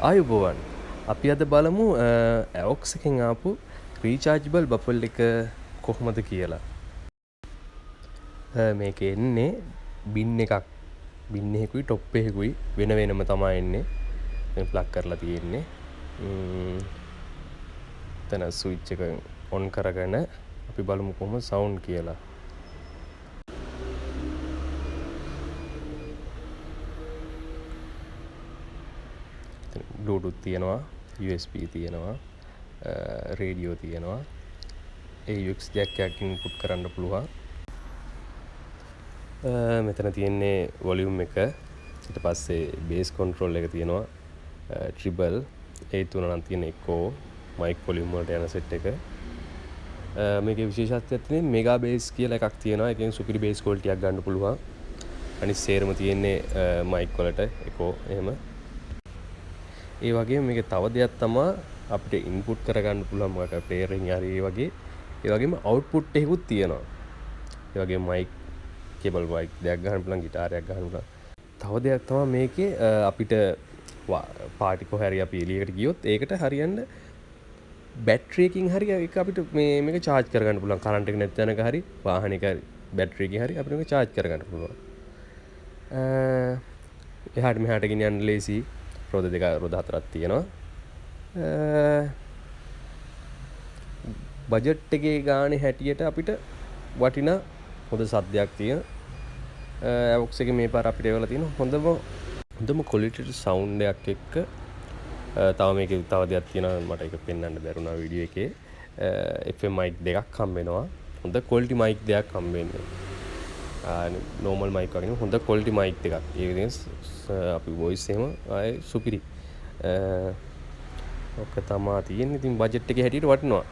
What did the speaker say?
ආයුබෝවන් අපි අද බලමු ඇවොක්ස් එකෙන් ආපු රීචාර්ජබල් බෆල් එක කොහොමද කියලා. මේක එන්නේ බින් එකක් බින් එකකුයි ටොප් එකකුයි වෙන වෙනම තමයි එන්නේ. දැන් ප්ලග් කරලා තියෙන්නේ. එතන ස්විච් එක ඔන් කරගෙන අපි බලමු කොහොම සවුන්ඩ් කියලා. Bluetooth තියෙනවා, USB තියෙනවා, රේඩියෝ තියෙනවා, AUX jack එකක් ඉන්පුට් කරන්න පුළුවන්. මෙතන තියෙන්නේ වොලියුම් එක, ඊට පස්සේ බේස් කන්ට්‍රෝල් එක තියෙනවා, ට්‍රිබල්, ඒ තුන නම් තියෙන එකෝ, මයික් වොලියුම් වලට යන සෙට් එක. මේකේ විශේෂත්වයක් තියෙන්නේ මෙගා බේස් කියලා එකක් තියෙනවා. ඒකෙන් සුපිරි බේස් ක්වොලිටි එකක් ගන්න පුළුවන්. අනිත් සේරම තියෙන්නේ මයික් වලට එකෝ එහෙම. ඒ වගේම මේකේ තව දෙයක් තමයි අපිට ඉන්පුට් කරගන්න පුළුවන් මොකක් ප්ලේයර් එකකින් හරි ඒ වගේ. ඒ වගේම අවුට්පුට් එකකුත් තියෙනවා. ඒ වගේම මයික් කේබල් මයික් දෙයක් ගන්න පුළුවන්, ගිටාරයක් ගන්න පුළුවන්. තව දෙයක් තමයි මේකේ අපිට පාටි කොහේ හරි අපි එළියකට ගියොත් ඒකට හරියන්න බැටරි එකකින් හරි ඒක අපිට මේක charge කරගන්න පුළුවන්. කරන්ට් එක නැති තැනක හරි වාහනයක බැටරි එකකින් හරි අපිට මේක charge කරගන්න පුළුවන්. එහාට මෙහාට ගෙනියන්න ලේසි. රෝද දෙක රෝද හතරක් තියෙනවා. බජට් එකේ ගානේ හැටියට අපිට වටිනා හොඳ සද්දයක් තියෙන ඇවොක්ස් එකේ මේ පාර අපිට ඒවලා තියෙන හොඳම ක්වොලිටි සවුන්ඩ් එකක් එක්ක තව මේකේ තව දෙයක් තියෙනවා මට ඒක පෙන්වන්න බැරුණා වීඩියෝ එකේ. FM mic දෙකක් හම්බ වෙනවා. හොඳ ක්වොලිටි mic දෙකක් හම්බ වෙන්නේ. නෝමල් මයික් වගේ නෙමෙයි හොඳ ක්වොලිටි මයික් එකක්. ඒක ඉතින් අපි වොයිස් එහෙම ආයේ සුපිරි. ඔක තමයි තියෙන්නේ. ඉතින් බජට් එකේ හැටියට වටිනවා.